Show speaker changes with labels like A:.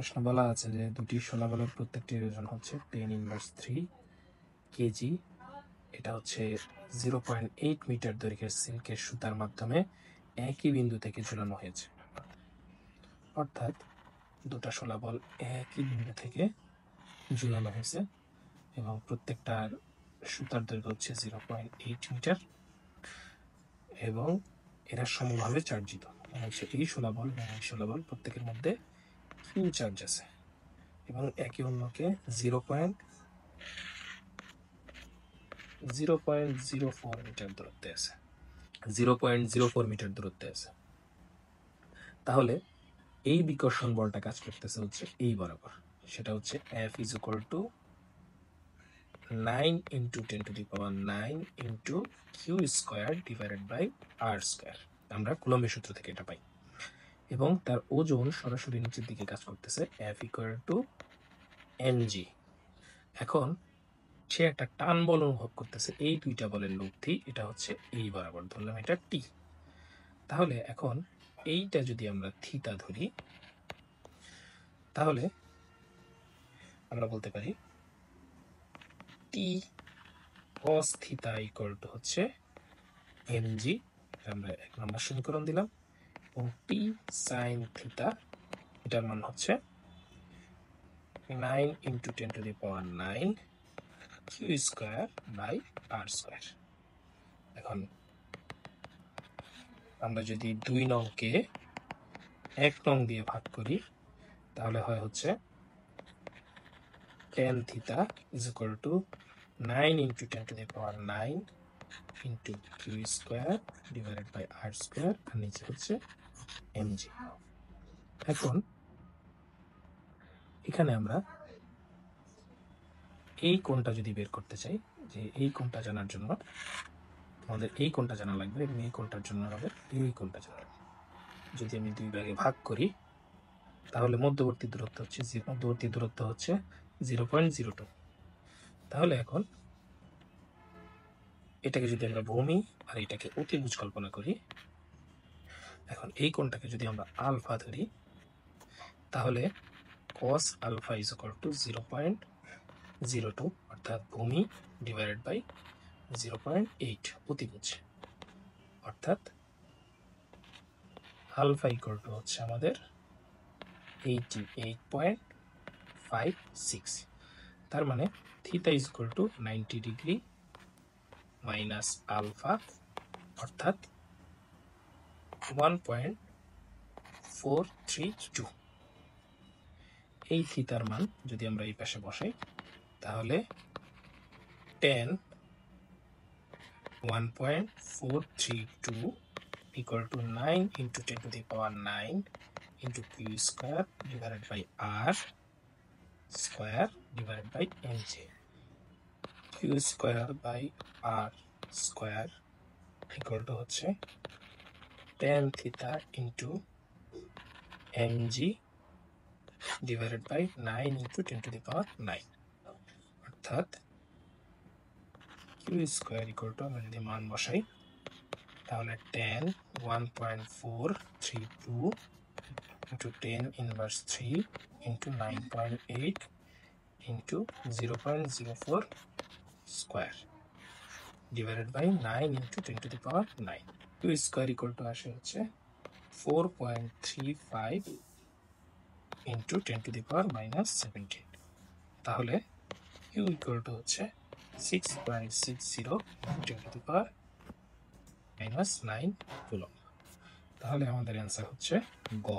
A: প্রশ্ন বলা আছে যে দুটি শোলাবলের প্রত্যেকটির ওজন হচ্ছে 10⁻³ কেজি। এটা হচ্ছে 0.8 মিটার দৈর্ঘ্যের সিল্কের সুতার মাধ্যমে একই বিন্দু থেকে ঝুলানো হয়েছে। অর্থাৎ দুটা শোলাবল একই বিন্দু থেকে ঝুলানো হয়েছে এবং প্রত্যেকটার সুতার দৈর্ঘ্য হচ্ছে 0.8 মিটার এবং এরা সমভাবে চার্জিত। এই শোলাবল এবং এই শোলাবল প্রত্যেকের মধ্যে কিউ চার্জ আছে এবং একে অন্যকে 0.04 মিটার দূরত্বে আছে 0.04 মিটার দূরত্বে আছে। তাহলে এই বিকর্ষণ বলটা কাজ করতেছে হচ্ছে এই বরাবর, সেটা হচ্ছে F is equal to 9 into 10⁹ into Q square divided by R square। আমরা কুলম্বের সূত্র থেকে এটা পাই এবং তার ওজন সরাসরি নিচের দিকে কাজ করতেছে F equal to mg। এখন সে একটা টান বল অনুভব করতেছে এই দুইটা বলের লব্ধি, এটা হচ্ছে এই বরাবর, ধরলাম এটা টি। তাহলে এখন এইটা যদি আমরা থিতা ধরি তাহলে আমরা বলতে পারি টি cos থিতা ইকুয়াল টু হচ্ছে mg, আমরা 1 নম্বর সমীকরণ দিলাম, এবং টি sin থিতা এটার মান হচ্ছে 9 into 10⁹ q square by r square. এখন আমরা যদি 2 নংকে 1 নং দিয়ে ভাগ করি তাহলে হয় হচ্ছে tan theta is equal to 9 into 10⁹ into q square divided by r square, আর নিচে হচ্ছে mg। এখন এখানে আমরা এই কোণটা যদি বের করতে চাই, যে এই কোণটা জানার জন্য আমাদের এই কোণটা জানা লাগবে এবং এই কোণটার জন্য আমাদের এই কোণটা জানা লাগবে। যদি আমি 2 ভাগে ভাগ করি তাহলে মধ্যবর্তী দূরত্ব হচ্ছে 0.02। তাহলে এখন এটাকে যদি আমরা ভূমি আর এটাকে অতিভুজ কল্পনা করি, এখন এই কোণটাকে যদি আমরা আলফা ধরি তাহলে cos alpha is equal to 0.02 অর্থাৎ ভূমি ডিভাইডেড বাই 0.8 অতিভুজ, অর্থাৎ আলফা ইকুয়াল টু হচ্ছে আমাদের 88.56। তার মানে theta is equal to 90 degree minus alpha অর্থাৎ 1.432। এই থিতার মান যদি আমরা এই পাশে বসাই তাহলে tan 1.432 equal to 9 into 10⁹ into q square divided by r square divided by mg। q square by r square equal to হচ্ছে tan theta into mg divided by 9 into 10⁹, অর্থাৎ q square equal to আমরা যদি মান বসাই তাহলে tan 1.432 into 10⁻³ into 9.8 into 0.04 square divided by 9 into 10⁹। q square equal to আসে হচ্ছে 4.35 into 10⁻⁻17। তাহলে q equal to হচ্ছে 6.60 10⁻⁹ কুলম্ব। তাহলে আমাদের অ্যান্সার হচ্ছে গ।